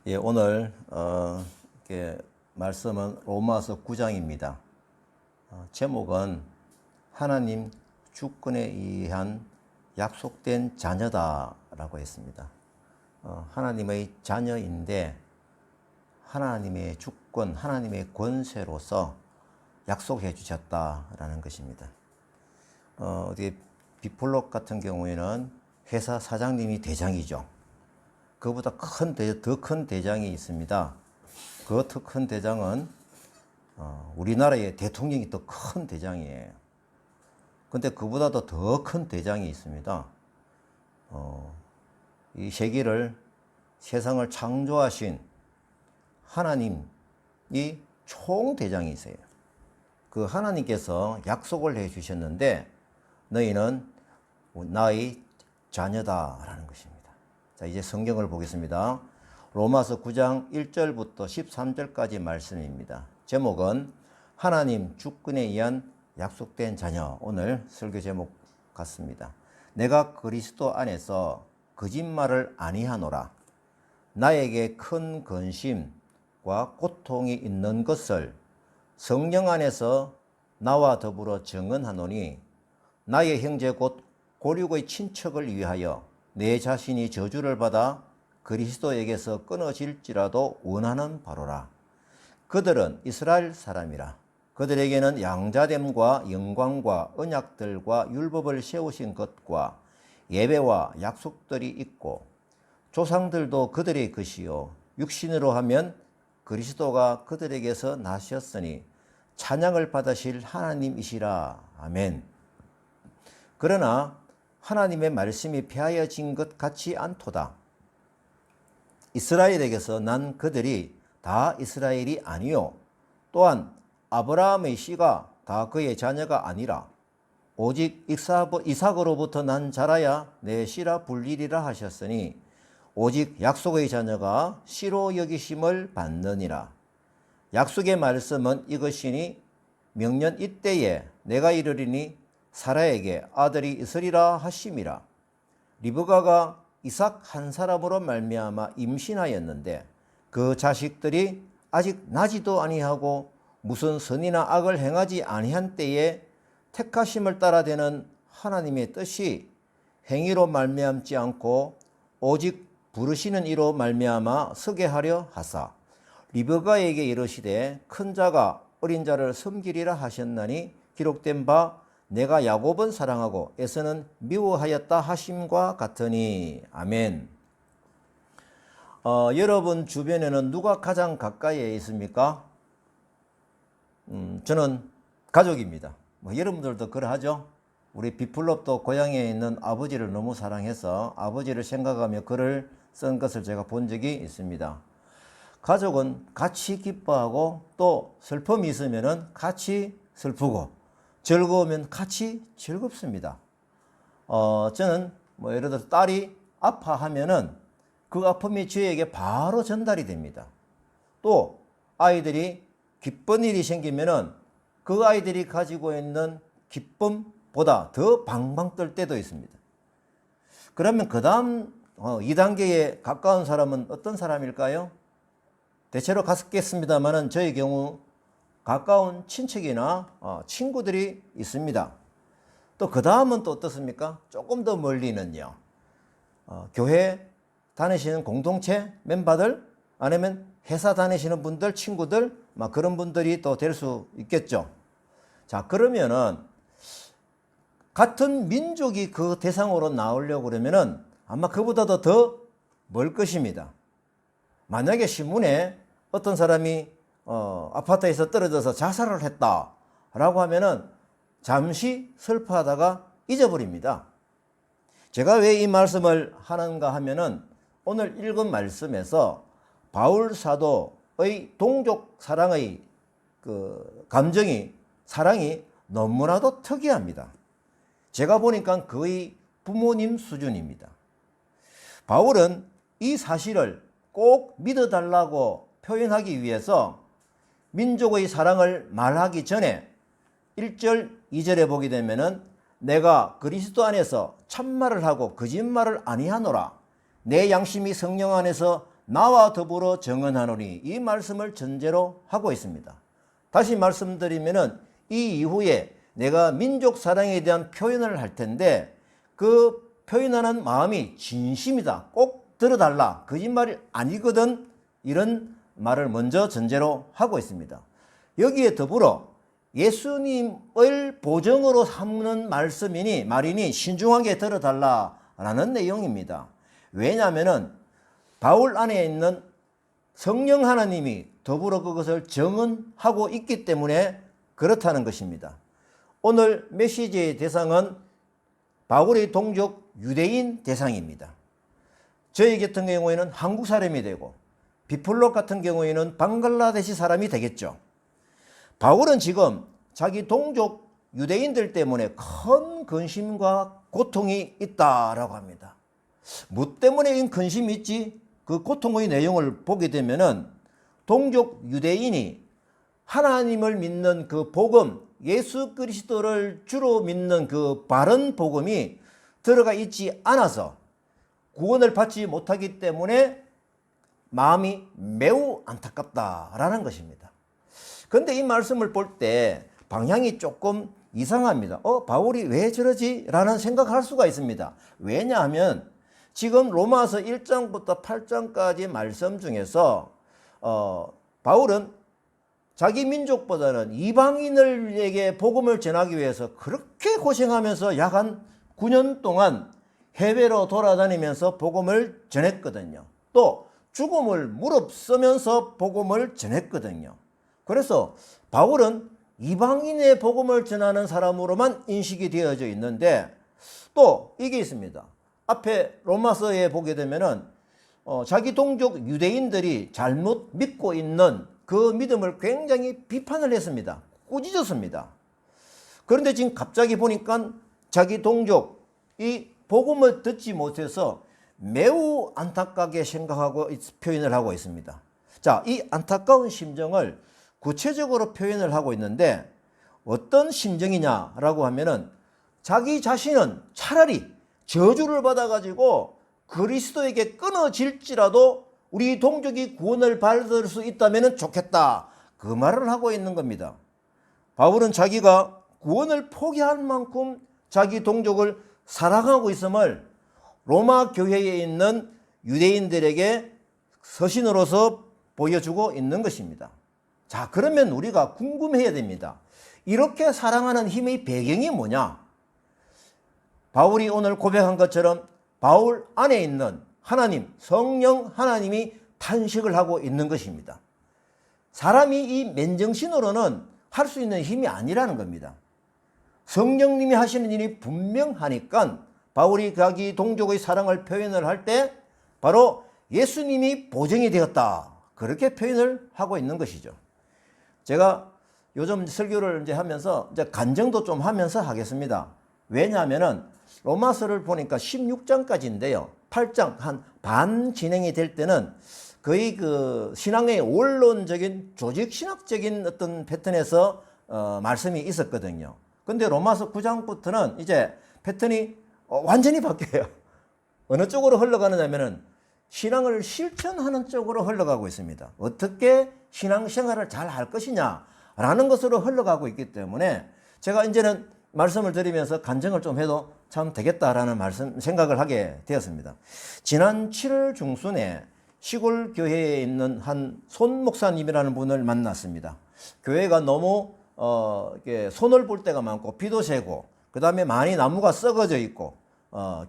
예, 오늘 이렇게 말씀은 로마서 9장입니다. 제목은 하나님 주권에 의한 약속된 자녀다라고 했습니다. 하나님의 자녀인데 하나님의 주권, 하나님의 권세로서 약속해 주셨다라는 것입니다. 어디 비폴록 같은 경우에는 회사 사장님이 대장이죠. 그보다 더 큰 대장이 있습니다. 그 더 큰 대장은 우리나라의 대통령이 더 큰 대장이에요. 근데 그보다도 더 큰 대장이 있습니다. 이 세상을 창조하신 하나님이 총대장이세요. 그 하나님께서 약속을 해 주셨는데 너희는 나의 자녀다라는 것입니다. 자, 이제 성경을 보겠습니다. 로마서 9장 1절부터 13절까지 말씀입니다. 제목은 하나님 주권에 의한 약속된 자녀. 오늘 설교 제목 같습니다. 내가 그리스도 안에서 거짓말을 아니하노라. 나에게 큰 근심과 고통이 있는 것을 성령 안에서 나와 더불어 증언하노니 나의 형제 곧 고륙의 친척을 위하여 내 자신이 저주를 받아 그리스도에게서 끊어질지라도 원하는 바로라. 그들은 이스라엘 사람이라. 그들에게는 양자됨과 영광과 언약들과 율법을 세우신 것과 예배와 약속들이 있고 조상들도 그들의 것이요 육신으로 하면 그리스도가 그들에게서 나셨으니 찬양을 받으실 하나님이시라. 아멘. 그러나 하나님의 말씀이 폐하여진 것 같지 않도다. 이스라엘에게서 난 그들이 다 이스라엘이 아니요 또한 아브라함의 씨가 다 그의 자녀가 아니라 오직 이삭으로부터 난 자라야 내 씨라 불리리라 하셨으니 오직 약속의 자녀가 씨로 여기심을 받느니라. 약속의 말씀은 이것이니 명년 이때에 내가 이르리니 사라에게 아들이 있으리라 하심이라. 리브가가 이삭 한 사람으로 말미암아 임신하였는데 그 자식들이 아직 나지도 아니하고 무슨 선이나 악을 행하지 아니한 때에 택하심을 따라 되는 하나님의 뜻이 행위로 말미암지 않고 오직 부르시는 이로 말미암아 서게 하려 하사 리브가에게 이르시되 큰 자가 어린 자를 섬기리라 하셨나니 기록된 바 내가 야곱은 사랑하고 에서는 미워하였다 하심과 같으니. 아멘. 여러분 주변에는 누가 가장 가까이에 있습니까? 저는 가족입니다. 여러분들도 그러하죠? 우리 비플롭도 고향에 있는 아버지를 너무 사랑해서 아버지를 생각하며 글을 쓴 것을 제가 본 적이 있습니다. 가족은 같이 기뻐하고 또 슬픔이 있으면 같이 슬프고 즐거우면 같이 즐겁습니다. 저는 예를 들어서 딸이 아파하면은 그 아픔이 저에게 바로 전달이 됩니다. 또 아이들이 기쁜 일이 생기면은 그 아이들이 가지고 있는 기쁨보다 더 방방 뜰 때도 있습니다. 그러면 그 다음 2단계에 가까운 사람은 어떤 사람일까요? 대체로 같겠습니다만은 저의 경우 가까운 친척이나 친구들이 있습니다. 또 그 다음은 또 어떻습니까? 조금 더 멀리는요. 교회 다니시는 공동체 멤버들 아니면 회사 다니시는 분들, 친구들 막 그런 분들이 또 될 수 있겠죠. 자, 그러면은 같은 민족이 그 대상으로 나오려고 그러면은 아마 그보다도 더 멀 것입니다. 만약에 신문에 어떤 사람이 아파트에서 떨어져서 자살을 했다라고 하면은 잠시 슬퍼하다가 잊어버립니다. 제가 왜 이 말씀을 하는가 하면은 오늘 읽은 말씀에서 바울 사도의 동족 사랑의 사랑이 너무나도 특이합니다. 제가 보니까 거의 부모님 수준입니다. 바울은 이 사실을 꼭 믿어달라고 표현하기 위해서 민족의 사랑을 말하기 전에 1절, 2절에 보게 되면은 내가 그리스도 안에서 참말을 하고 거짓말을 아니하노라. 내 양심이 성령 안에서 나와 더불어 정언하노니 이 말씀을 전제로 하고 있습니다. 다시 말씀드리면은 이 이후에 내가 민족 사랑에 대한 표현을 할 텐데 그 표현하는 마음이 진심이다. 꼭 들어달라. 거짓말이 아니거든. 이런 말을 먼저 전제로 하고 있습니다. 여기에 더불어 예수님을 보정으로 삼는 말이니 신중하게 들어달라라는 내용입니다. 왜냐하면은 바울 안에 있는 성령 하나님이 더불어 그것을 정언하고 있기 때문에 그렇다는 것입니다. 오늘 메시지의 대상은 바울의 동족 유대인 대상입니다. 저희 같은 경우에는 한국 사람이 되고 비플롭 같은 경우에는 방글라데시 사람이 되겠죠. 바울은 지금 자기 동족 유대인들 때문에 큰 근심과 고통이 있다라고 합니다. 뭐 때문에 이 근심이 있지? 그 고통의 내용을 보게 되면은 동족 유대인이 하나님을 믿는 그 복음, 예수 그리스도를 주로 믿는 그 바른 복음이 들어가 있지 않아서 구원을 받지 못하기 때문에 마음이 매우 안타깝다라는 것입니다. 그런데 이 말씀을 볼 때 방향이 조금 이상합니다. 바울이 왜 저러지? 라는 생각할 수가 있습니다. 왜냐하면 지금 로마서 1장부터 8장까지 말씀 중에서 바울은 자기 민족보다는 이방인들에게 복음을 전하기 위해서 그렇게 고생하면서 약 한 9년 동안 해외로 돌아다니면서 복음을 전했거든요. 또 죽음을 무릅쓰면서 복음을 전했거든요. 그래서 바울은 이방인의 복음을 전하는 사람으로만 인식이 되어져 있는데 또 이게 있습니다. 앞에 로마서에 보게 되면은 자기 동족 유대인들이 잘못 믿고 있는 그 믿음을 굉장히 비판을 했습니다. 꾸짖었습니다. 그런데 지금 갑자기 보니까 자기 동족이 복음을 듣지 못해서 매우 안타깝게 생각하고 표현을 하고 있습니다. 자, 이 안타까운 심정을 구체적으로 표현을 하고 있는데 어떤 심정이냐라고 하면은 자기 자신은 차라리 저주를 받아가지고 그리스도에게 끊어질지라도 우리 동족이 구원을 받을 수 있다면 좋겠다. 그 말을 하고 있는 겁니다. 바울은 자기가 구원을 포기할 만큼 자기 동족을 사랑하고 있음을 로마 교회에 있는 유대인들에게 서신으로서 보여주고 있는 것입니다. 자, 그러면 우리가 궁금해야 됩니다. 이렇게 사랑하는 힘의 배경이 뭐냐? 바울이 오늘 고백한 것처럼 바울 안에 있는 하나님, 성령 하나님이 탄식을 하고 있는 것입니다. 사람이 이 맨정신으로는 할 수 있는 힘이 아니라는 겁니다. 성령님이 하시는 일이 분명하니까 바울이 자기 동족의 사랑을 표현을 할 때 바로 예수님이 보증이 되었다. 그렇게 표현을 하고 있는 것이죠. 제가 요즘 설교를 이제 하면서 이제 간증도 좀 하면서 하겠습니다. 왜냐하면은 로마서를 보니까 16장까지인데요. 8장 한 반 진행이 될 때는 거의 그 신앙의 원론적인 조직신학적인 어떤 패턴에서 말씀이 있었거든요. 근데 로마서 9장부터는 이제 패턴이 완전히 바뀌어요. 어느 쪽으로 흘러가느냐면은 신앙을 실천하는 쪽으로 흘러가고 있습니다. 어떻게 신앙생활을 잘 할 것이냐라는 것으로 흘러가고 있기 때문에 제가 이제는 말씀을 드리면서 간증을 좀 해도 참 되겠다라는 생각을 하게 되었습니다. 지난 7월 중순에 시골 교회에 있는 한 손 목사님이라는 분을 만났습니다. 교회가 너무 손을 볼 때가 많고 비도 새고 그 다음에 많이 나무가 썩어져 있고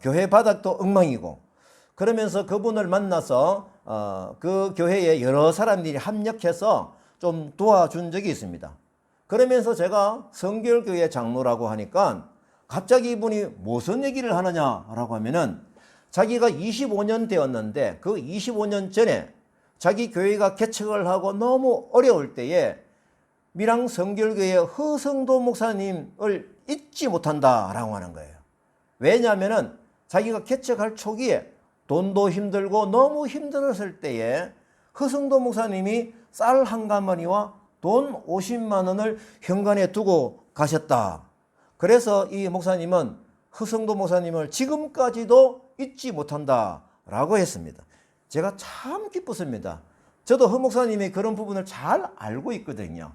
교회 바닥도 엉망이고 그러면서 그분을 만나서 그 교회에 여러 사람들이 합력해서 좀 도와준 적이 있습니다. 그러면서 제가 성결교회 장로라고 하니까 갑자기 이분이 무슨 얘기를 하느냐라고 하면은 자기가 25년 되었는데 그 25년 전에 자기 교회가 개척을 하고 너무 어려울 때에 밀양 성결교회 허성도 목사님을 잊지 못한다라고 하는 거예요. 왜냐하면은 자기가 개척할 초기에 돈도 힘들고 너무 힘들었을 때에 허성도 목사님이 쌀 한 가마니와 돈 50만 원을 현관에 두고 가셨다. 그래서 이 목사님은 허성도 목사님을 지금까지도 잊지 못한다라고 했습니다. 제가 참 기뻤습니다. 저도 허 목사님이 그런 부분을 잘 알고 있거든요.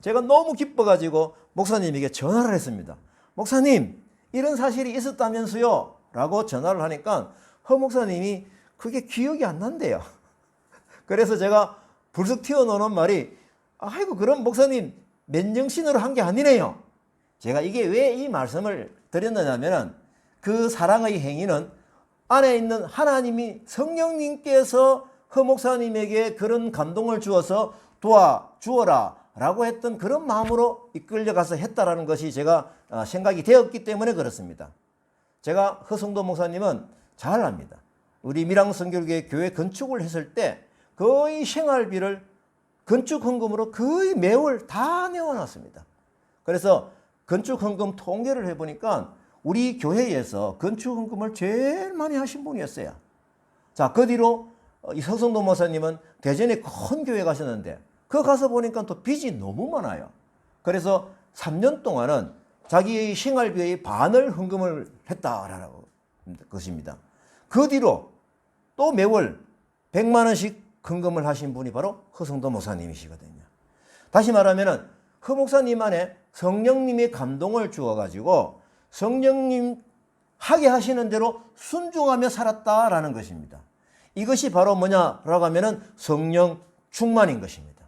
제가 너무 기뻐가지고 목사님에게 전화를 했습니다. 목사님, 이런 사실이 있었다면서요? 라고 전화를 하니까 허 목사님이 그게 기억이 안 난대요. 그래서 제가 불쑥 튀어나오는 말이, 아이고, 그럼 목사님 맨정신으로 한 게 아니네요. 제가 이게 왜 이 말씀을 드렸느냐면, 그 사랑의 행위는 안에 있는 하나님이 성령님께서 허 목사님에게 그런 감동을 주어서 도와주어라 라고 했던 그런 마음으로 이끌려가서 했다라는 것이 제가 생각이 되었기 때문에 그렇습니다. 제가 허성도 목사님은 잘 압니다. 우리 밀양선교회 교회 건축을 했을 때 거의 생활비를 건축 헌금으로 거의 매월 다 내어놨습니다. 그래서 건축 헌금 통계를 해보니까 우리 교회에서 건축 헌금을 제일 많이 하신 분이었어요. 자, 그 뒤로 이 허성도 목사님은 대전에 큰 교회 가셨는데 그 가서 보니까 또 빚이 너무 많아요. 그래서 3년 동안은 자기의 생활비의 반을 헌금을 했다라는 것입니다. 그 뒤로 또 매월 100만 원씩 헌금을 하신 분이 바로 허성도 목사님이시거든요. 다시 말하면 허 목사님 안에 성령님의 감동을 주어가지고 성령님 하게 하시는 대로 순종하며 살았다라는 것입니다. 이것이 바로 뭐냐라고 하면은 성령 충만인 것입니다.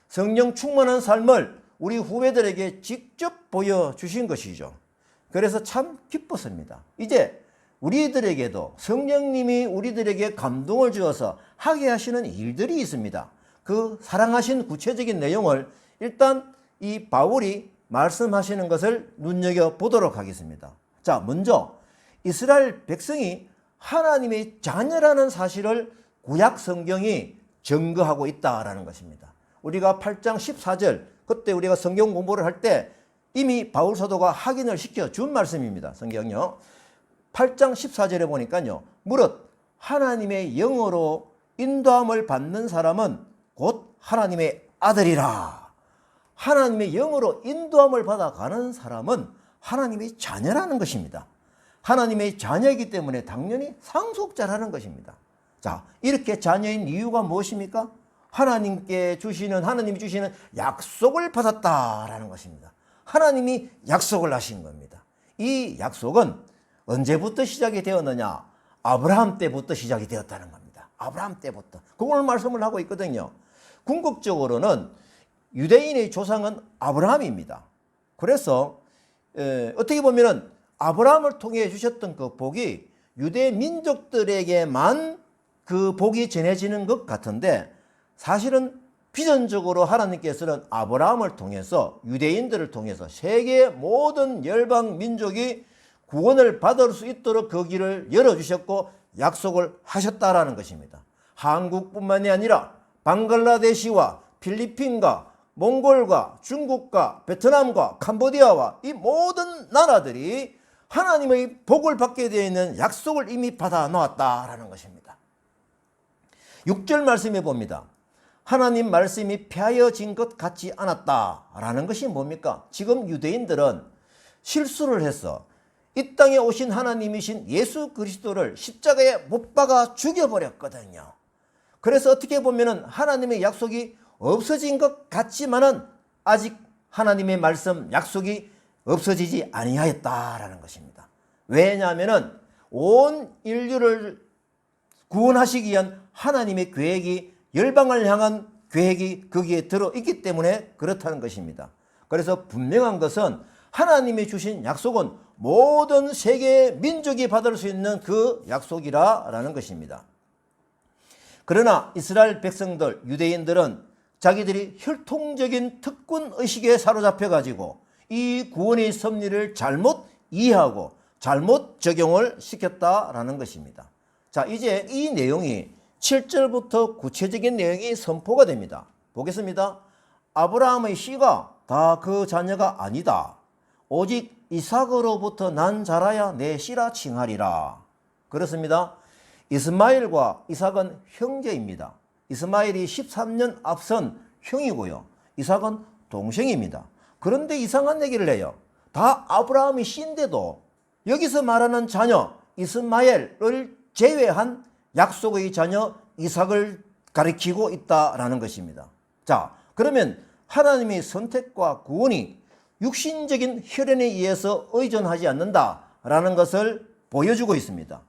성령 충만한 삶을 우리 후배들에게 직접 보여주신 것이죠. 그래서 참 기뻤습니다. 이제 우리들에게도 성령님이 우리들에게 감동을 주어서 하게 하시는 일들이 있습니다. 그 사랑하신 구체적인 내용을 일단 이 바울이 말씀하시는 것을 눈여겨보도록 하겠습니다. 자, 먼저 이스라엘 백성이 하나님의 자녀라는 사실을 구약 성경이 증거하고 있다라는 것입니다. 우리가 8장 14절 그때 우리가 성경 공부를 할 때 이미 바울 사도가 확인을 시켜준 말씀입니다. 성경요. 8장 14절에 보니까요. 무릇 하나님의 영으로 인도함을 받는 사람은 곧 하나님의 아들이라. 하나님의 영으로 인도함을 받아가는 사람은 하나님의 자녀라는 것입니다. 하나님의 자녀이기 때문에 당연히 상속자라는 것입니다. 자, 이렇게 자녀인 이유가 무엇입니까? 하나님이 주시는 약속을 받았다라는 것입니다. 하나님이 약속을 하신 겁니다. 이 약속은 언제부터 시작이 되었느냐? 아브라함 때부터 시작이 되었다는 겁니다. 아브라함 때부터. 그걸 말씀을 하고 있거든요. 궁극적으로는 유대인의 조상은 아브라함입니다. 그래서 어떻게 보면은 아브라함을 통해 주셨던 그 복이 유대 민족들에게만 그 복이 전해지는 것 같은데 사실은 비전적으로 하나님께서는 아브라함을 통해서 유대인들을 통해서 세계 모든 열방 민족이 구원을 받을 수 있도록 그 길을 열어주셨고 약속을 하셨다라는 것입니다. 한국뿐만이 아니라 방글라데시와 필리핀과 몽골과 중국과 베트남과 캄보디아와 이 모든 나라들이 하나님의 복을 받게 되어 있는 약속을 이미 받아 놓았다라는 것입니다. 6절 말씀해 봅니다. 하나님 말씀이 폐하여진 것 같지 않았다라는 것이 뭡니까? 지금 유대인들은 실수를 해서 이 땅에 오신 하나님이신 예수 그리스도를 십자가에 못 박아 죽여버렸거든요. 그래서 어떻게 보면은 하나님의 약속이 없어진 것 같지만은 아직 하나님의 말씀 약속이 없어지지 아니하였다라는 것입니다. 왜냐하면은 온 인류를 구원하시기 위한 하나님의 계획이 열방을 향한 계획이 거기에 들어있기 때문에 그렇다는 것입니다. 그래서 분명한 것은 하나님이 주신 약속은 모든 세계 민족이 받을 수 있는 그 약속이라는 것입니다. 그러나 이스라엘 백성들, 유대인들은 자기들이 혈통적인 특권 의식에 사로잡혀 가지고 이 구원의 섭리를 잘못 이해하고 잘못 적용을 시켰다라는 것입니다. 자, 이제 이 내용이 7절부터 구체적인 내용이 선포가 됩니다. 보겠습니다. 아브라함의 씨가 다 그 자녀가 아니다. 오직 이삭으로부터 난 자라야 내 씨라 칭하리라. 그렇습니다. 이스마엘과 이삭은 형제입니다. 이스마엘이 13년 앞선 형이고요. 이삭은 동생입니다. 그런데 이상한 얘기를 해요. 다 아브라함의 씨인데도 여기서 말하는 자녀 이스마엘을 제외한 약속의 자녀 이삭을 가리키고 있다라는 것입니다. 자, 그러면 하나님의 선택과 구원이 육신적인 혈연에 의해서 의존하지 않는다라는 것을 보여주고 있습니다.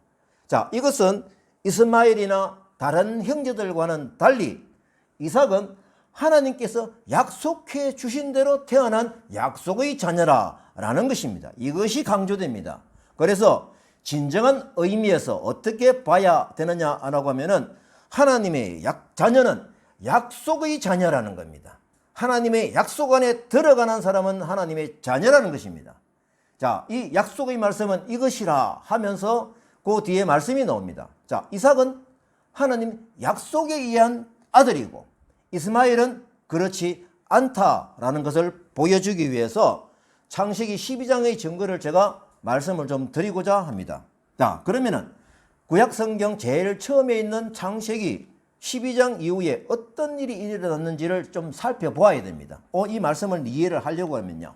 자, 이것은 이스마엘이나 다른 형제들과는 달리 이삭은 하나님께서 약속해 주신 대로 태어난 약속의 자녀라라는 것입니다. 이것이 강조됩니다. 그래서 진정한 의미에서 어떻게 봐야 되느냐라고 하면은 하나님의 자녀는 약속의 자녀라는 겁니다. 하나님의 약속 안에 들어가는 사람은 하나님의 자녀라는 것입니다. 자, 이 약속의 말씀은 이것이라 하면서 그 뒤에 말씀이 나옵니다. 자, 이삭은 하나님 약속에 의한 아들이고 이스마엘은 그렇지 않다라는 것을 보여주기 위해서 창세기 12장의 증거를 제가 말씀을 좀 드리고자 합니다. 자, 그러면은 구약 성경 제일 처음에 있는 창세기 12장 이후에 어떤 일이 일어났는지를 좀 살펴보아야 됩니다. 이 말씀을 이해를 하려고 하면요.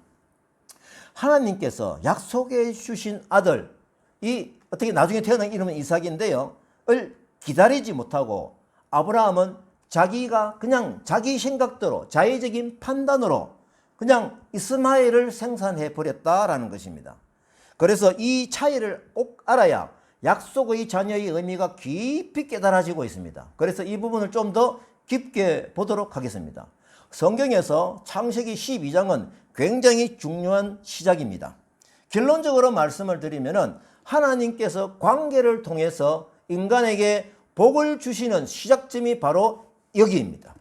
하나님께서 약속해 주신 아들, 이 어떻게 나중에 태어난 이름은 이삭인데요. 을 기다리지 못하고 아브라함은 자기가 그냥 자기 생각대로 자의적인 판단으로 그냥 이스마엘을 생산해 버렸다라는 것입니다. 그래서 이 차이를 꼭 알아야 약속의 자녀의 의미가 깊이 깨달아지고 있습니다. 그래서 이 부분을 좀 더 깊게 보도록 하겠습니다. 성경에서 창세기 12장은 굉장히 중요한 시작입니다. 결론적으로 말씀을 드리면은 하나님께서 관계를 통해서 인간에게 복을 주시는 시작점이 바로 여기입니다.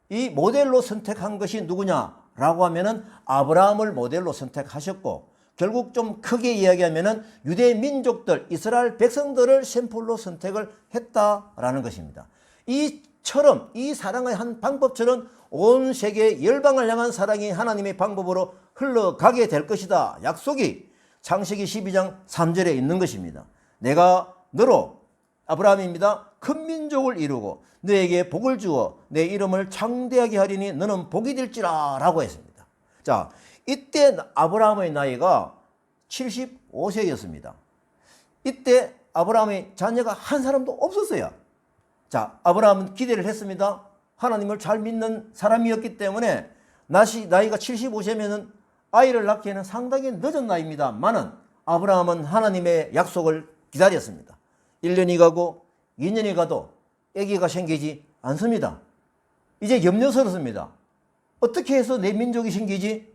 이 모델로 선택한 것이 누구냐라고 하면은 아브라함을 모델로 선택하셨고, 결국 좀 크게 이야기하면은 유대 민족들, 이스라엘 백성들을 샘플로 선택을 했다라는 것입니다. 이처럼 이 사랑의 한 방법처럼 온 세계 열방을 향한 사랑이 하나님의 방법으로 흘러가게 될 것이다. 약속이 창세기 12장 3절에 있는 것입니다. 내가 너로 아브라함입니다. 큰 민족을 이루고 너에게 복을 주어 내 이름을 창대하게 하리니 너는 복이 될지라 라고 했습니다. 자, 이때 아브라함의 나이가 75세였습니다. 이때 아브라함의 자녀가 한 사람도 없었어요. 자, 아브라함은 기대를 했습니다. 하나님을 잘 믿는 사람이었기 때문에 나이가 75세면은 아이를 낳기에는 상당히 늦은 나이입니다만은 아브라함은 하나님의 약속을 기다렸습니다. 1년이 가고 2년이 가도 아기가 생기지 않습니다. 이제 염려스럽습니다. 어떻게 해서 내 민족이 생기지?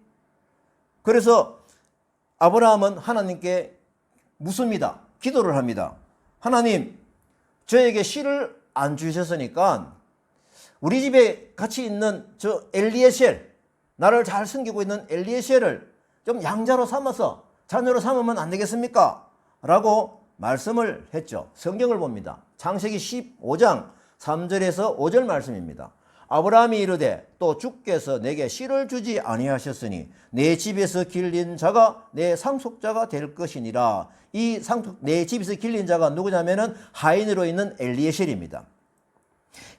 그래서 아브라함은 하나님께 묻습니다. 기도를 합니다. 하나님, 저에게 씨를 안 주셨으니까 우리 집에 같이 있는 저 엘리에셀, 나를 잘 섬기고 있는 엘리에셀을 좀 양자로 삼아서 자녀로 삼으면 안 되겠습니까? 라고 말씀을 했죠. 성경을 봅니다. 창세기 15장 3절에서 5절 말씀입니다. 아브라함이 이르되 또 주께서 내게 씨를 주지 아니하셨으니 내 집에서 길린 자가 내 상속자가 될 것이니라. 내 집에서 길린 자가 누구냐면은 하인으로 있는 엘리에셀입니다.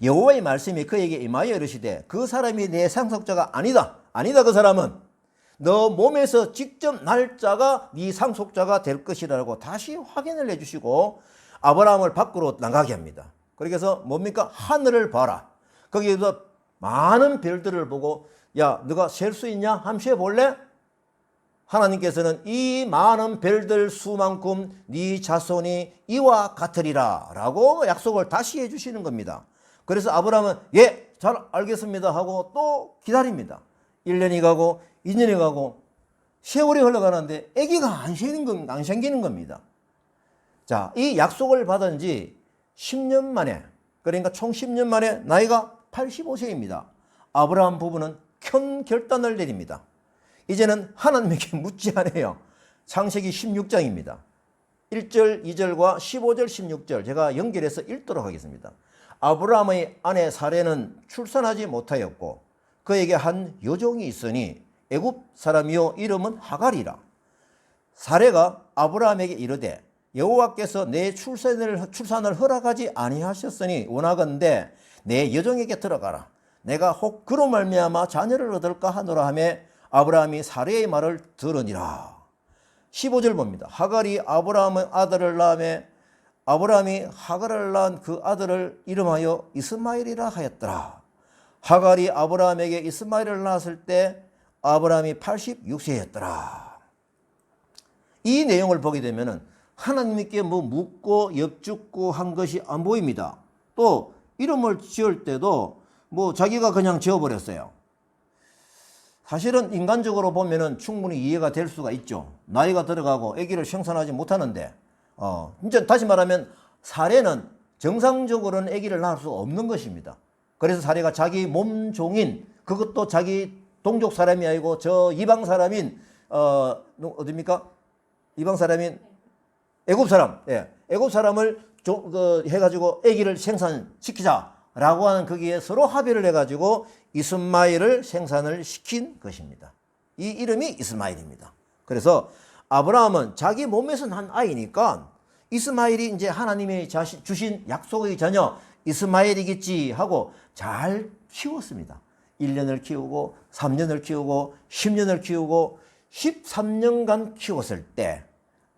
여호와의 말씀이 그에게 임하여 이르시되 그 사람이 내 상속자가 아니다. 그 사람은 너 몸에서 직접 날 자가 네 상속자가 될 것이라고 다시 확인을 해주시고 아브라함을 밖으로 나가게 합니다. 그래서 뭡니까? 하늘을 봐라. 거기에서 많은 별들을 보고 야, 너가 셀 수 있냐? 한번 세볼래? 하나님께서는 이 많은 별들 수만큼 네 자손이 이와 같으리라 라고 약속을 다시 해주시는 겁니다. 그래서 아브라함은 예, 잘 알겠습니다 하고 또 기다립니다. 1년이 가고 2년이 가고 세월이 흘러가는데 아기가 안 생기는 겁니다. 자, 이 약속을 받은 지 10년 만에, 그러니까 총 10년 만에 나이가 85세입니다. 아브라함 부부는 큰 결단을 내립니다. 이제는 하나님에게 묻지 않아요. 창세기 16장입니다. 1절, 2절과 15절, 16절 제가 연결해서 읽도록 하겠습니다. 아브라함의 아내 사레는 출산하지 못하였고 그에게 한 여종이 있으니 애굽 사람이요 이름은 하갈이라. 사레가 아브라함에게 이르되 여호와께서 내 출산을 허락하지 아니하셨으니 원하건대 내 여종에게 들어가라. 내가 혹 그로 말미암아 자녀를 얻을까 하노라 하며 아브라함이 사레의 말을 들으니라. 15절 봅니다. 하갈이 아브라함의 아들을 낳으며 아브라함이 하갈을 낳은 그 아들을 이름하여 이스마엘이라 하였더라. 하갈이 아브라함에게 이스마엘을 낳았을 때 아브라함이 86세였더라. 이 내용을 보게 되면은 하나님께 뭐 묻고 엽죽고 한 것이 안 보입니다. 또 이름을 지을 때도 뭐 자기가 그냥 지어버렸어요. 사실은 인간적으로 보면은 충분히 이해가 될 수가 있죠. 나이가 들어가고 아기를 생산하지 못하는데, 이제 다시 말하면 사례는 정상적으로는 아기를 낳을 수 없는 것입니다. 그래서 사례가 자기 몸종인, 그것도 자기 동족 사람이 아니고 저 이방 사람인, 어딥니까? 이방 사람인 애굽 사람, 예, 애굽 사람을 해가지고 아기를 생산시키자라고 하는 거기에 서로 합의를 해가지고 이스마엘을 생산을 시킨 것입니다. 이 이름이 이스마엘입니다. 그래서 아브라함은 자기 몸에서 난 아이니까 이스마엘이 이제 하나님이 주신 약속의 자녀 이스마엘이겠지 하고 잘 키웠습니다. 1년을 키우고 3년을 키우고 10년을 키우고 13년간 키웠을 때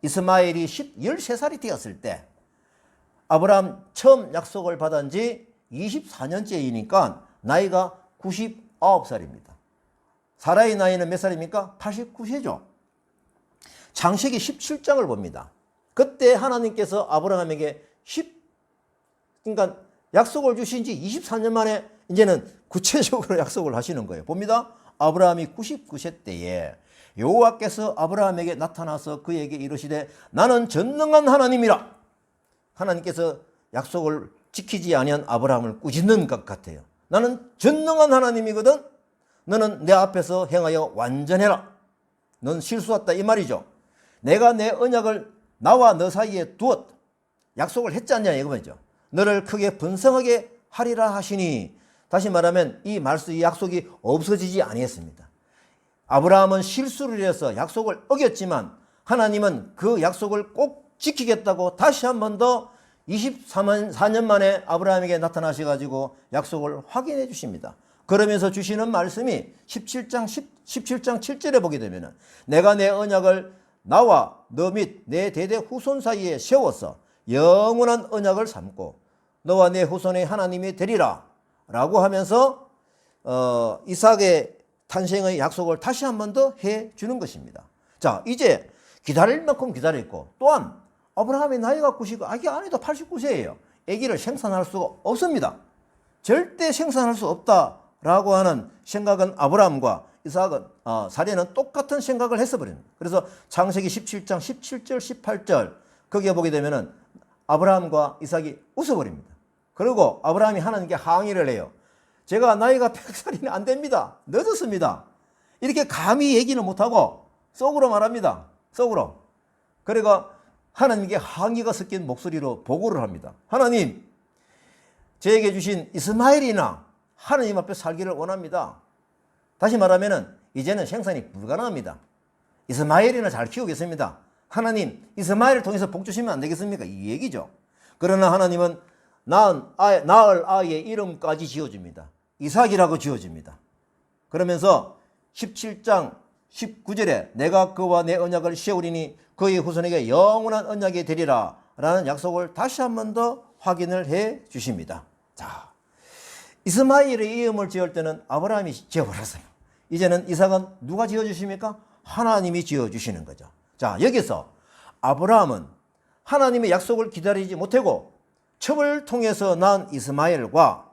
이스마엘이 13살이 되었을 때 아브라함 처음 약속을 받은 지 24년째이니까 나이가 99살입니다. 사라의 나이는 몇 살입니까? 89세죠. 창세기 17장을 봅니다. 그때 하나님께서 아브라함에게 그러니까 약속을 주신 지 24년 만에 이제는 구체적으로 약속을 하시는 거예요. 봅니다. 아브라함이 99세 때에 여호와께서 아브라함에게 나타나서 그에게 이르시되 나는 전능한 하나님이라. 하나님께서 약속을 지키지 아니한 아브라함을 꾸짖는 것 같아요. 나는 전능한 하나님이거든. 너는 내 앞에서 행하여 완전해라. 넌 실수했다 이 말이죠. 내가 내 언약을 나와 너 사이에 두었다. 약속을 했지 않냐 이거죠. 너를 크게 번성하게 하리라 하시니, 다시 말하면 이 말씀, 이 약속이 없어지지 아니했습니다. 아브라함은 실수를 해서 약속을 어겼지만 하나님은 그 약속을 꼭 지키겠다고 다시 한 번 더 24년 만에 아브라함에게 나타나셔가지고 약속을 확인해 주십니다. 그러면서 주시는 말씀이 17장 7절에 보게 되면 내가 내 언약을 나와 너 및 내 대대 후손 사이에 세워서 영원한 언약을 삼고 너와 내 후손의 하나님이 되리라 라고 하면서 이삭의 탄생의 약속을 다시 한 번 더 해 주는 것입니다. 자, 이제 기다릴 만큼 기다렸고, 또한 아브라함의 나이가 90, 아기 아내도 89세예요. 아기를 생산할 수가 없습니다. 절대 생산할 수 없다라고 하는 생각은 아브라함과 이삭은 사례는 똑같은 생각을 했어버립니다. 그래서 창세기 17장 17절 18절 거기에 보게 되면은 아브라함과 이삭이 웃어버립니다. 그리고 아브라함이 하나님께 항의를 해요. 제가 나이가 100살이나 안 됩니다. 늦었습니다. 이렇게 감히 얘기는 못하고 속으로 말합니다. 속으로. 그러니까 하나님께 항의가 섞인 목소리로 보고를 합니다. 하나님, 저에게 주신 이스마엘이나 하나님 앞에 살기를 원합니다. 다시 말하면 이제는 생산이 불가능합니다. 이스마엘이나 잘 키우겠습니다. 하나님, 이스마엘을 통해서 복 주시면 안 되겠습니까? 이 얘기죠. 그러나 하나님은 낳을 아이의 이름까지 지어줍니다. 이삭이라고 지어줍니다. 그러면서 17장 19절에 내가 그와 내 언약을 세우리니 그의 후손에게 영원한 언약이 되리라 라는 약속을 다시 한 번 더 확인을 해 주십니다. 자, 이스마엘의 이름을 지을 때는 아브라함이 지어버렸어요. 이제는 이삭은 누가 지어주십니까? 하나님이 지어주시는 거죠. 자, 여기서 아브라함은 하나님의 약속을 기다리지 못하고 첩을 통해서 낳은 이스마엘과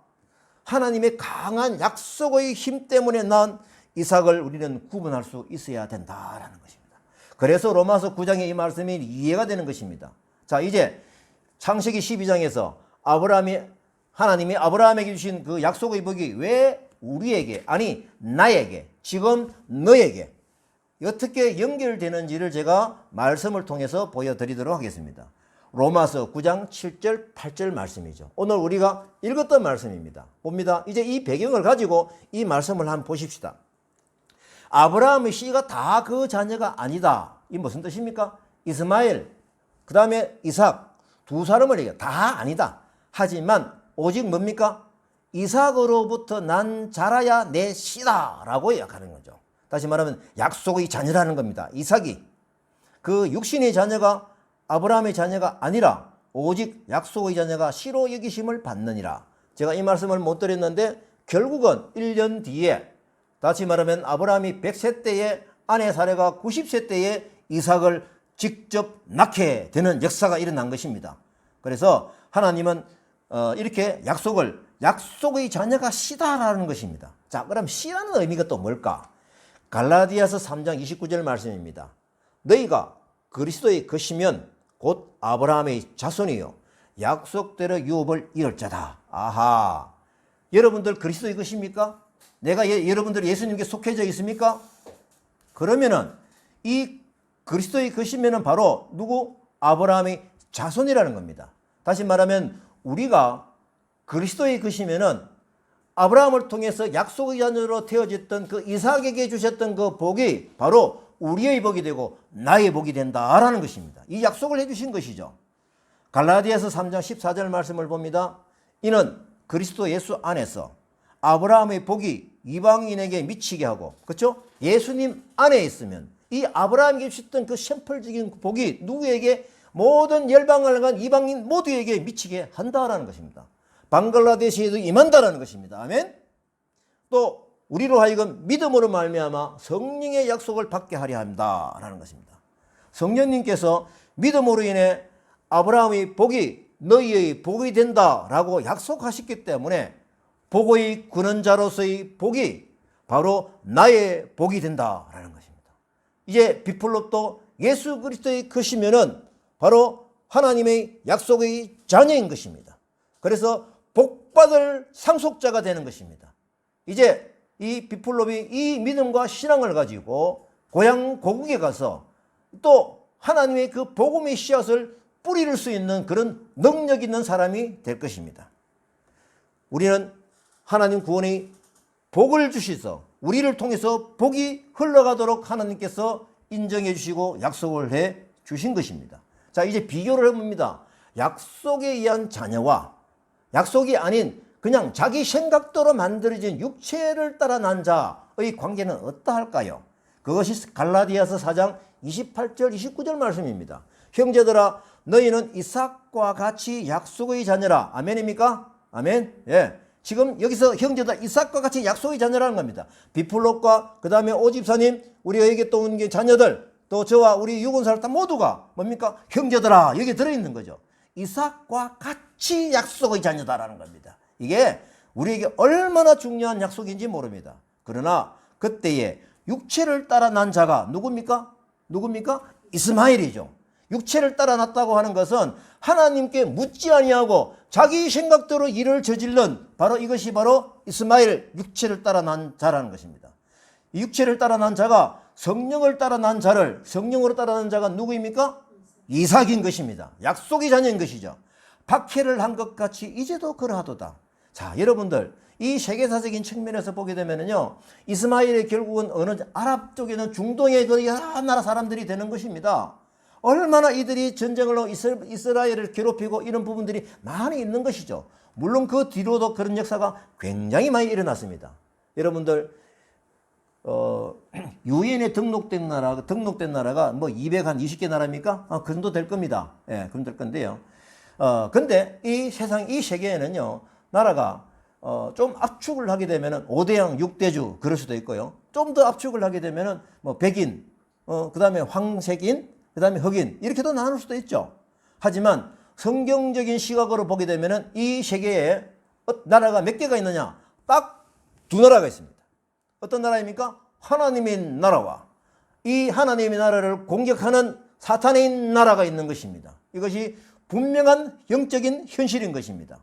하나님의 강한 약속의 힘 때문에 낳은 이삭을 우리는 구분할 수 있어야 된다라는 것입니다. 그래서 로마서 9장의 이 말씀이 이해가 되는 것입니다. 자, 이제 창세기 12장에서 하나님이 아브라함에게 주신 그 약속의 복이 왜 우리에게, 아니 나에게, 지금 너에게 어떻게 연결되는지를 제가 말씀을 통해서 보여드리도록 하겠습니다. 로마서 9장 7절 8절 말씀이죠. 오늘 우리가 읽었던 말씀입니다. 봅니다. 이제 이 배경을 가지고 이 말씀을 한번 보십시다. 아브라함의 씨가 다 그 자녀가 아니다. 이 무슨 뜻입니까? 이스마엘, 그 다음에 이삭 두 사람을 얘기해요. 다 아니다. 하지만 오직 뭡니까? 이삭으로부터 난 자라야 내 씨다 라고 약하는 거죠. 다시 말하면 약속의 자녀라는 겁니다. 이삭이 그 육신의 자녀가 아브라함의 자녀가 아니라 오직 약속의 자녀가 씨로 여기심을 받느니라. 제가 이 말씀을 못 드렸는데 결국은 1년 뒤에 다시 말하면 아브라함이 100세 때에 아내 사례가 90세 때에 이삭을 직접 낳게 되는 역사가 일어난 것입니다. 그래서 하나님은 이렇게 약속의 자녀가 씨다라는 것입니다. 자, 그럼 씨라는 의미가 또 뭘까? 갈라디아서 3장 29절 말씀입니다. 너희가 그리스도의 것이면 곧 아브라함의 자손이요 약속대로 유업을 이룰 자다. 아하, 여러분들 그리스도의 것입니까? 내가 여러분들 예수님께 속해져 있습니까? 그러면은 이 그리스도의 것이면은 바로 누구? 아브라함의 자손이라는 겁니다. 다시 말하면 우리가 그리스도의 것이면은 아브라함을 통해서 약속의 자녀로 되어졌던 그 이삭에게 주셨던 그 복이 바로 우리의 복이 되고 나의 복이 된다라는 것입니다. 이 약속을 해주신 것이죠. 갈라디아서 3장 14절 말씀을 봅니다. 이는 그리스도 예수 안에서 아브라함의 복이 이방인에게 미치게 하고, 그렇죠? 예수님 안에 있으면 이 아브라함에게 주셨던 그 샘플적인 복이 누구에게? 모든 열방을 간 이방인 모두에게 미치게 한다라는 것입니다. 방글라데시에도 임한다라는 것입니다. 아멘. 또 우리로 하여금 믿음으로 말미암아 성령의 약속을 받게 하려 한다라는 것입니다. 성령님께서 믿음으로 인해 아브라함의 복이 너희의 복이 된다라고 약속하셨기 때문에 복의 근원자로서의 복이 바로 나의 복이 된다라는 것입니다. 이제 비플롭도 예수 그리스도의 것이면은 바로 하나님의 약속의 자녀인 것입니다. 그래서 복받을 상속자가 되는 것입니다. 이제 이 비플롭이 이 믿음과 신앙을 가지고 고향 고국에 가서 또 하나님의 그 복음의 씨앗을 뿌릴 수 있는 그런 능력 있는 사람이 될 것입니다. 우리는 하나님 구원의 복을 주셔서 우리를 통해서 복이 흘러가도록 하나님께서 인정해 주시고 약속을 해 주신 것입니다. 자, 이제 비교를 해봅니다. 약속에 의한 자녀와 약속이 아닌 그냥 자기 생각대로 만들어진 육체를 따라 난 자의 관계는 어떠할까요? 그것이 갈라디아서 4장 28절 29절 말씀입니다. 형제들아 너희는 이삭과 같이 약속의 자녀라. 아멘입니까? 아멘. 예. 지금 여기서 형제들 이삭과 같이 약속의 자녀라는 겁니다. 비플롯과 그 다음에 오집사님, 우리에게 또 온 게 자녀들, 또 저와 우리 유곤사를 다 모두가 뭡니까? 형제들아 여기 들어있는 거죠. 이삭과 같이 약속의 자녀다라는 겁니다. 이게 우리에게 얼마나 중요한 약속인지 모릅니다. 그러나 그때에 육체를 따라 난 자가 누굽니까? 이스마엘이죠. 육체를 따라 났다고 하는 것은 하나님께 묻지 아니하고 자기 생각대로 일을 저질른 바로 이것이 바로 이스마엘 육체를 따라 난 자라는 것입니다. 이 육체를 따라 난 자가 성령을 따라 난 자를 성령으로 따라 난 자가 누구입니까? 이삭인 것입니다. 약속의 자녀인 것이죠. 박해를 한 것 같이 이제도 그러하도다. 자, 여러분들 이 세계사적인 측면에서 보게 되면은요, 이스마엘이 결국은 어느 아랍 쪽에는 중동의 그 여러 나라 사람들이 되는 것입니다. 얼마나 이들이 전쟁으로 이스라엘을 괴롭히고 이런 부분들이 많이 있는 것이죠. 물론 그 뒤로도 그런 역사가 굉장히 많이 일어났습니다. 여러분들 유엔에 등록된 나라가 뭐 220개 나라입니까? 그 정도 될 겁니다. 예, 그럼 될 건데요. 근데 이 세계에는요, 나라가 좀 압축을 하게 되면은 5대양 6대주 그럴 수도 있고요. 좀 더 압축을 하게 되면은 뭐 백인, 그 다음에 황색인, 그 다음에 흑인 이렇게도 나눌 수도 있죠. 하지만 성경적인 시각으로 보게 되면은 이 세계에 나라가 몇 개가 있느냐? 딱 두 나라가 있습니다. 어떤 나라입니까? 하나님의 나라와 이 하나님의 나라를 공격하는 사탄의 나라가 있는 것입니다. 이것이 분명한 영적인 현실인 것입니다.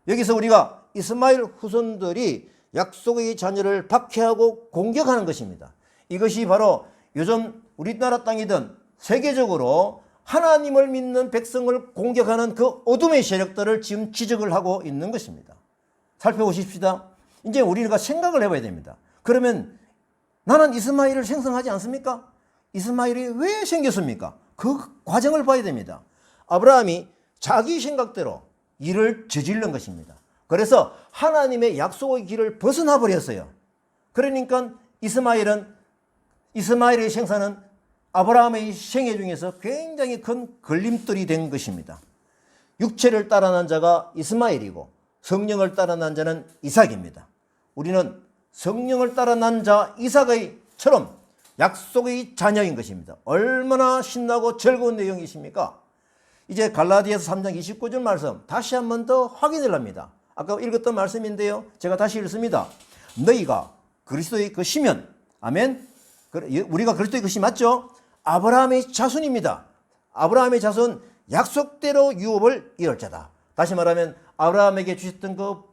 여기서 우리가 이스마엘 후손들이 약속의 자녀를 박해하고 공격하는 것입니다. 이것이 바로 요즘 우리나라 땅이든 세계적으로 하나님을 믿는 백성을 공격하는 그 어둠의 세력들을 지금 지적을 하고 있는 것입니다. 살펴보십시다. 이제 우리가 생각을 해봐야 됩니다. 그러면 나는 이스마엘을 생성하지 않습니까? 이스마엘이 왜 생겼습니까? 그 과정을 봐야 됩니다. 아브라함이 자기 생각대로 일을 저지른 것입니다. 그래서 하나님의 약속의 길을 벗어나 버렸어요. 그러니까 이스마엘의 생사는 아브라함의 생애 중에서 굉장히 큰 걸림돌이 된 것입니다. 육체를 따라 난 자가 이스마엘이고 성령을 따라 난 자는 이삭입니다. 우리는 성령을 따라 난 자 이삭의처럼 약속의 자녀인 것입니다. 얼마나 신나고 즐거운 내용이십니까? 이제 갈라디아서 3장 29절 말씀 다시 한 번 더 확인을 합니다. 아까 읽었던 말씀인데요. 제가 다시 읽습니다. 너희가 그리스도의 것이면, 아멘. 우리가 그리스도의 것이 맞죠? 아브라함의 자손입니다. 아브라함의 자손, 약속대로 유업을 이룰 자다. 다시 말하면 아브라함에게 주셨던 그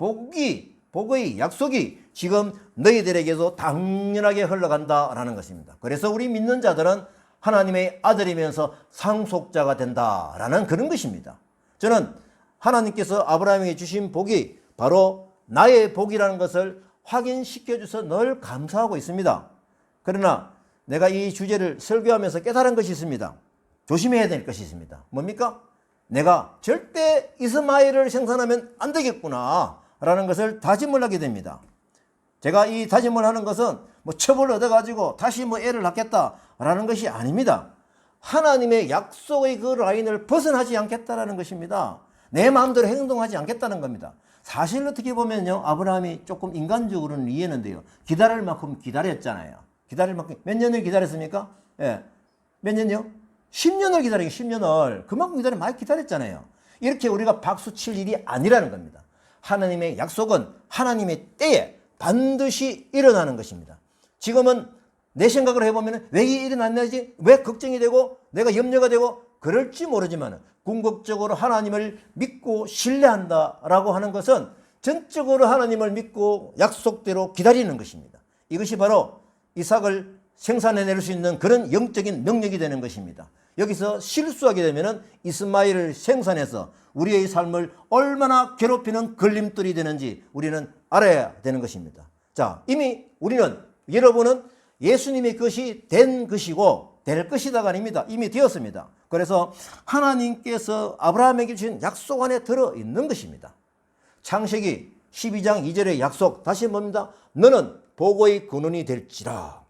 복의 약속이 지금 너희들에게도 당연하게 흘러간다라는 것입니다. 그래서 우리 믿는 자들은 하나님의 아들이면서 상속자가 된다라는 그런 것입니다. 저는 하나님께서 아브라함에게 주신 복이 바로 나의 복이라는 것을 확인시켜 줘서 늘 감사하고 있습니다. 그러나 내가 이 주제를 설교하면서 깨달은 것이 있습니다. 조심해야 될 것이 있습니다. 뭡니까? 내가 절대 이스마엘을 생산하면 안 되겠구나 라는 것을 다짐을 하게 됩니다. 제가 이 다짐을 하는 것은 첩을 얻어가지고 다시 애를 낳겠다라는 것이 아닙니다. 하나님의 약속의 그 라인을 벗어나지 않겠다라는 것입니다. 내 마음대로 행동하지 않겠다는 겁니다. 사실 어떻게 보면요, 아브라함이 조금 인간적으로는 이해는데요, 기다릴 만큼 기다렸잖아요. 기다릴 만큼 몇 년을 기다렸습니까? 예, 몇 년요? 10년을 기다리고 10년을 그만큼 많이 기다렸잖아요. 이렇게 우리가 박수 칠 일이 아니라는 겁니다. 하나님의 약속은 하나님의 때에 반드시 일어나는 것입니다. 지금은 내 생각을 해보면 왜 일어났나지? 왜 걱정이 되고 내가 염려가 되고 그럴지 모르지만 궁극적으로 하나님을 믿고 신뢰한다라고 하는 것은 전적으로 하나님을 믿고 약속대로 기다리는 것입니다. 이것이 바로 이삭을 생산해낼 수 있는 그런 영적인 능력이 되는 것입니다. 여기서 실수하게 되면 이스마엘을 생산해서 우리의 삶을 얼마나 괴롭히는 걸림돌이 되는지 우리는 알아야 되는 것입니다. 자, 이미 여러분은 예수님의 것이 된 것이고 될 것이다가 아닙니다. 이미 되었습니다. 그래서 하나님께서 아브라함에게 주신 약속 안에 들어있는 것입니다. 창세기 12장 2절의 약속, 다시 뭡니다? 너는 복의 근원이 될지라.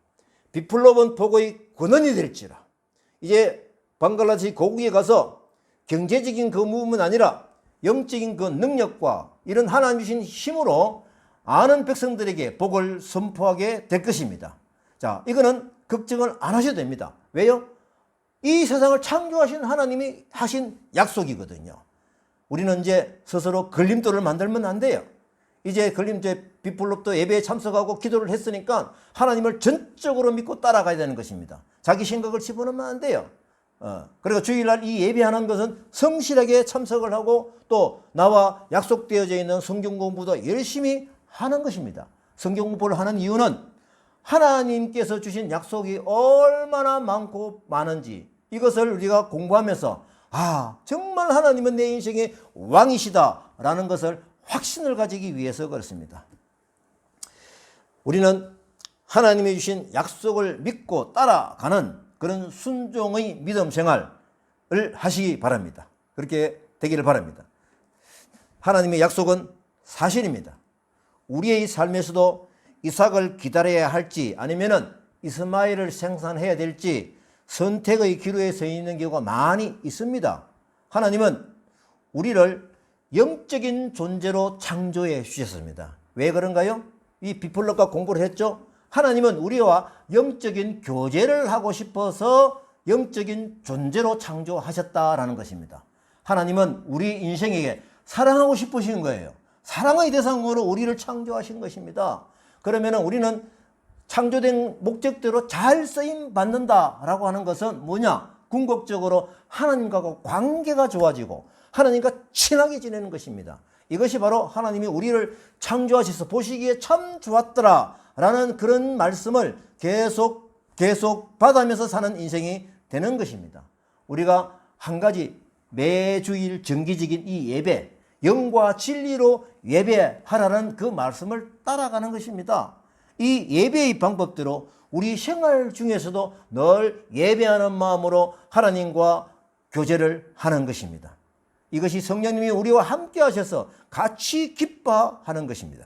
비플롭은 복의 근원이 될지라. 이제 방글라데시 고국에 가서 경제적인 그 부분은 아니라 영적인 그 능력과 이런 하나님 주신 힘으로 아는 백성들에게 복을 선포하게 될 것입니다. 자, 이거는 걱정을 안 하셔도 됩니다. 왜요? 이 세상을 창조하신 하나님이 하신 약속이거든요. 우리는 이제 스스로 걸림돌을 만들면 안 돼요. 이제 비플롭도 예배에 참석하고 기도를 했으니까 하나님을 전적으로 믿고 따라가야 되는 것입니다. 자기 생각을 집어넣으면 안 돼요. 그리고 주일날 이 예배하는 것은 성실하게 참석을 하고 또 나와 약속되어져 있는 성경 공부도 열심히 하는 것입니다. 성경 공부를 하는 이유는 하나님께서 주신 약속이 얼마나 많고 많은지 이것을 우리가 공부하면서 정말 하나님은 내 인생의 왕이시다라는 것을 확신을 가지기 위해서 그렇습니다. 우리는 하나님이 주신 약속을 믿고 따라가는 그런 순종의 믿음 생활을 하시기 바랍니다. 그렇게 되기를 바랍니다. 하나님의 약속은 사실입니다. 우리의 삶에서도 이삭을 기다려야 할지 아니면은 이스마엘을 생산해야 될지 선택의 기로에 서 있는 경우가 많이 있습니다. 하나님은 우리를 영적인 존재로 창조해 주셨습니다. 왜 그런가요? 이 비플롭과 공부를 했죠. 하나님은 우리와 영적인 교제를 하고 싶어서 영적인 존재로 창조하셨다라는 것입니다. 하나님은 우리 인생에게 사랑하고 싶으신 거예요. 사랑의 대상으로 우리를 창조하신 것입니다. 그러면 우리는 창조된 목적대로 잘 쓰임 받는다라고 하는 것은 뭐냐? 궁극적으로 하나님과 관계가 좋아지고 하나님과 친하게 지내는 것입니다. 이것이 바로 하나님이 우리를 창조하셔서 보시기에 참 좋았더라 라는 그런 말씀을 계속 받아면서 사는 인생이 되는 것입니다. 우리가 한 가지 매주일 정기적인 이 예배, 영과 진리로 예배하라는 그 말씀을 따라가는 것입니다. 이 예배의 방법대로 우리 생활 중에서도 늘 예배하는 마음으로 하나님과 교제를 하는 것입니다. 이것이 성령님이 우리와 함께 하셔서 같이 기뻐하는 것입니다.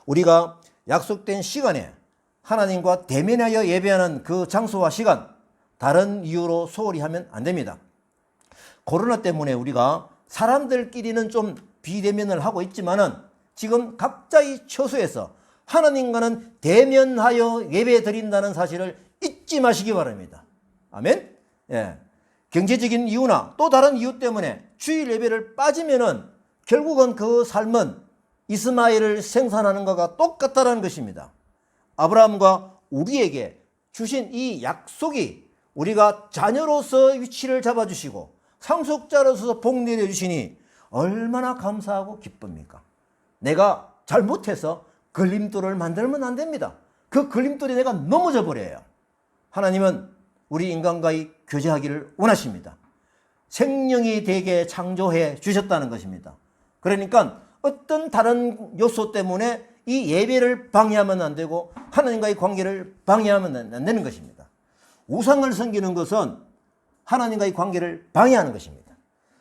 우리가 약속된 시간에 하나님과 대면하여 예배하는 그 장소와 시간, 다른 이유로 소홀히 하면 안 됩니다. 코로나 때문에 우리가 사람들끼리는 좀 비대면을 하고 있지만은 지금 각자의 처소에서 하나님과는 대면하여 예배 드린다는 사실을 잊지 마시기 바랍니다. 아멘? 예. 경제적인 이유나 또 다른 이유 때문에 주일 예배를 빠지면은 결국은 그 삶은 이스마엘을 생산하는 것과 똑같다는 것입니다. 아브라함과 우리에게 주신 이 약속이 우리가 자녀로서 위치를 잡아주시고 상속자로서 복 내려주시니 얼마나 감사하고 기쁩니까? 내가 잘못해서 걸림돌을 만들면 안 됩니다. 그 걸림돌이 내가 넘어져 버려요. 하나님은 우리 인간과의 교제하기를 원하십니다. 생명이 되게 창조해 주셨다는 것입니다. 그러니까 어떤 다른 요소 때문에 이 예배를 방해하면 안 되고 하나님과의 관계를 방해하면 안 되는 것입니다. 우상을 섬기는 것은 하나님과의 관계를 방해하는 것입니다.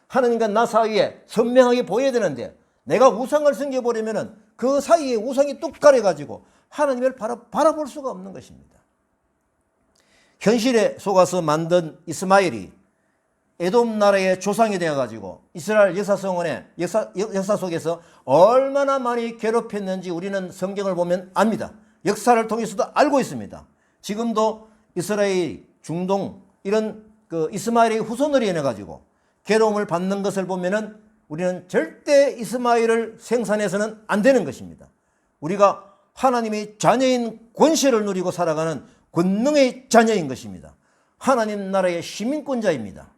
하나님과 나 사이에 선명하게 보여야 되는데 내가 우상을 섬겨버리면 그 사이에 우상이 뚝 가려가지고 하나님을 바라볼 수가 없는 것입니다. 현실에 속아서 만든 이스마엘이 에돔 나라의 조상이 되어가지고 이스라엘 역사 속에서 얼마나 많이 괴롭혔는지 우리는 성경을 보면 압니다. 역사를 통해서도 알고 있습니다. 지금도 이스라엘, 중동 이런 그 이스마엘의 후손으로 인해 가지고 괴로움을 받는 것을 보면은 우리는 절대 이스마엘을 생산해서는 안 되는 것입니다. 우리가 하나님의 자녀인 권세를 누리고 살아가는 권능의 자녀인 것입니다. 하나님 나라의 시민권자입니다.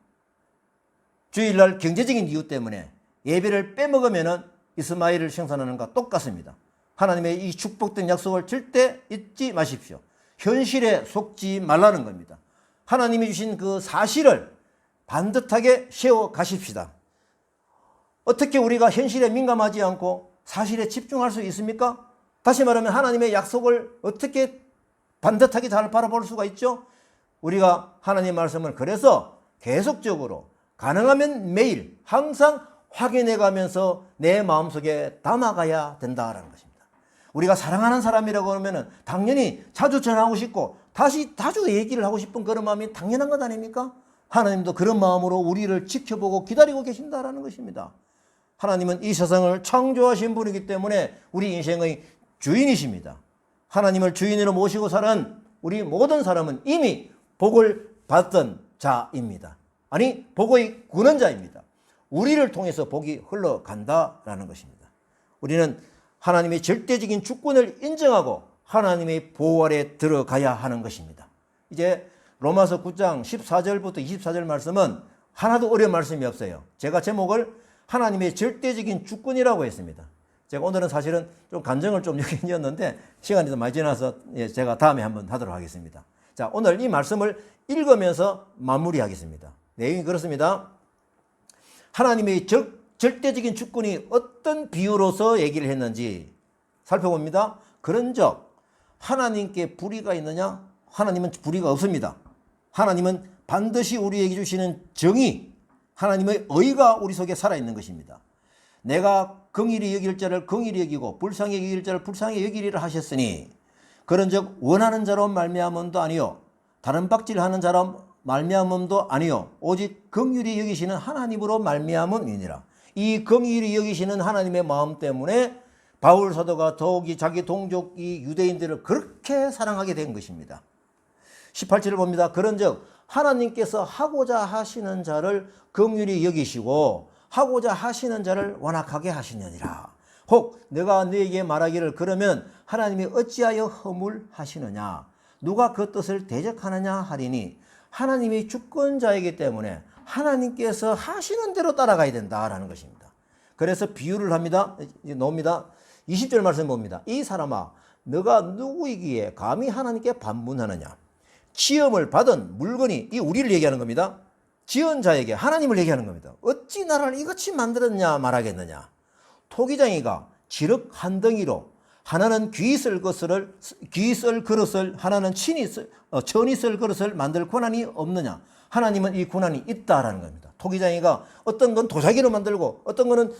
주일날 경제적인 이유 때문에 예배를 빼먹으면 이스마엘을 생산하는 것과 똑같습니다. 하나님의 이 축복된 약속을 절대 잊지 마십시오. 현실에 속지 말라는 겁니다. 하나님이 주신 그 사실을 반듯하게 세워 가십시다. 어떻게 우리가 현실에 민감하지 않고 사실에 집중할 수 있습니까? 다시 말하면 하나님의 약속을 어떻게 반듯하게 잘 바라볼 수가 있죠? 우리가 하나님의 말씀을 그래서 계속적으로 가능하면 매일 항상 확인해 가면서 내 마음속에 담아가야 된다는 것입니다. 우리가 사랑하는 사람이라고 하면 당연히 자주 전하고 싶고 다시 자주 얘기를 하고 싶은 그런 마음이 당연한 것 아닙니까? 하나님도 그런 마음으로 우리를 지켜보고 기다리고 계신다는 것입니다. 하나님은 이 세상을 창조하신 분이기 때문에 우리 인생의 주인이십니다. 하나님을 주인으로 모시고 사는 우리 모든 사람은 이미 복을 받던 자입니다. 아니, 복의 구원자입니다. 우리를 통해서 복이 흘러간다라는 것입니다. 우리는 하나님의 절대적인 주권을 인정하고 하나님의 보호 아래 들어가야 하는 것입니다. 이제 로마서 9장 14절부터 24절 말씀은 하나도 어려운 말씀이 없어요. 제가 제목을 하나님의 절대적인 주권이라고 했습니다. 제가 오늘은 사실은 좀 간증을 좀 여기 이었는데 시간이 좀 많이 지나서 제가 다음에 한번 하도록 하겠습니다. 자, 오늘 이 말씀을 읽으면서 마무리하겠습니다. 내용이 그렇습니다. 하나님의 절대적인 주권이 어떤 비유로서 얘기를 했는지 살펴봅니다. 그런즉 하나님께 불의가 있느냐? 하나님은 불의가 없습니다. 하나님은 반드시 우리에게 주시는 정의, 하나님의 의가 우리 속에 살아있는 것입니다. 내가 긍휼히 여길 자를 긍휼히 여기고 불쌍히 여길 자를 불쌍히 여기리라 하셨으니 그런즉 원하는 자로 말미암음도 아니요 다른 박질하는 자로 말미암음도 아니요 오직 긍휼히 여기시는 하나님으로 말미암음이니라. 이 긍휼히 여기시는 하나님의 마음 때문에 바울 사도가 더욱이 자기 동족이 유대인들을 그렇게 사랑하게 된 것입니다. 18절을 봅니다. 그런즉 하나님께서 하고자 하시는 자를 긍휼히 여기시고 하고자 하시는 자를 완악하게 하시느니라. 혹 내가 너에게 말하기를 그러면 하나님이 어찌하여 허물하시느냐 누가 그 뜻을 대적하느냐 하리니 하나님이 주권자이기 때문에 하나님께서 하시는 대로 따라가야 된다라는 것입니다. 그래서 비유를 합니다. 나옵니다. 20절 말씀 봅니다. 이 사람아 너가 누구이기에 감히 하나님께 반문하느냐. 시험을 받은 물건이 이 우리를 얘기하는 겁니다. 지은 자에게 하나님을 얘기하는 겁니다. 어찌 나라를 이같이 만들었냐 말하겠느냐. 토기장이가 지륵 한 덩이로 하나는 귀 쓸 그릇을 하나는 천이 쓸 그릇을 만들 권한이 없느냐. 하나님은 이 권한이 있다라는 겁니다. 토기장이가 어떤 건 도자기로 만들고 어떤 거는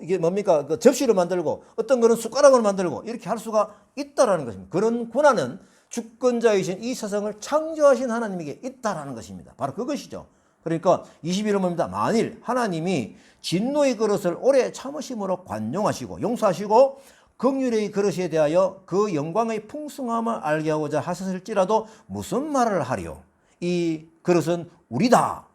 이게 뭡니까? 그 접시로 만들고 어떤 거는 숟가락으로 만들고 이렇게 할 수가 있다라는 것입니다. 그런 권한은 주권자이신 이 세상을 창조하신 하나님에게 있다라는 것입니다. 바로 그것이죠. 그러니까 21은 뭡니다. 만일 하나님이 진노의 그릇을 오래 참으심으로 관용하시고 용서하시고 긍휼의 그릇에 대하여 그 영광의 풍성함을 알게 하고자 하셨을지라도 무슨 말을 하리요? 이 그릇은 우리다.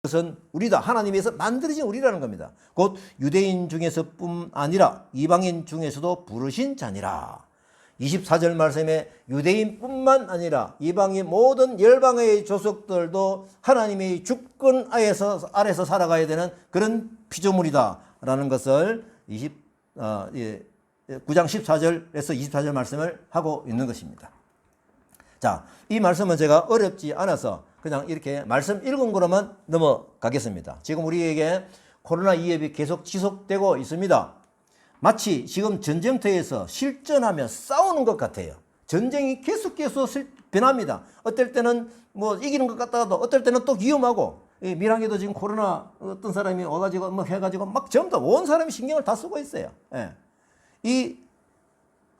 그것은 우리다. 하나님에서 만들어진 우리라는 겁니다. 곧 유대인 중에서뿐 아니라 이방인 중에서도 부르신 자니라. 24절 말씀에 유대인뿐만 아니라 이방인 모든 열방의 족속들도 하나님의 주권 아래서 살아가야 되는 그런 피조물이다라는 것을 9장 14절에서 24절 말씀을 하고 있는 것입니다. 자, 이 말씀은 제가 어렵지 않아서 그냥 이렇게 말씀 읽은 거로만 넘어가겠습니다. 지금 우리에게 코로나 위협이 계속 지속되고 있습니다. 마치 지금 전쟁터에서 실전하며 싸우는 것 같아요. 전쟁이 계속해서 변합니다. 어떨 때는 뭐 이기는 것 같다가도 어떨 때는 또 위험하고, 밀항에도 지금 코로나 어떤 사람이 와가지고 뭐 해가지고 막 전부 다 온 사람이 신경을 다 쓰고 있어요. 예. 이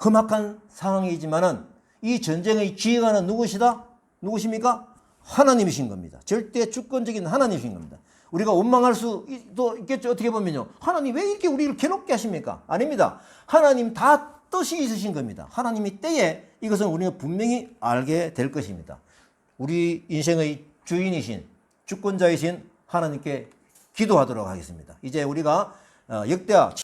험악한 상황이지만은 이 전쟁의 지휘관은 누구십니까? 하나님이신 겁니다. 절대 주권적인 하나님이신 겁니다. 우리가 원망할 수도 있겠죠. 어떻게 보면요. 하나님 왜 이렇게 우리를 괴롭게 하십니까? 아닙니다. 하나님 다 뜻이 있으신 겁니다. 하나님이 때에 이것은 우리가 분명히 알게 될 것입니다. 우리 인생의 주인이신 주권자이신 하나님께 기도하도록 하겠습니다. 이제 우리가 역대하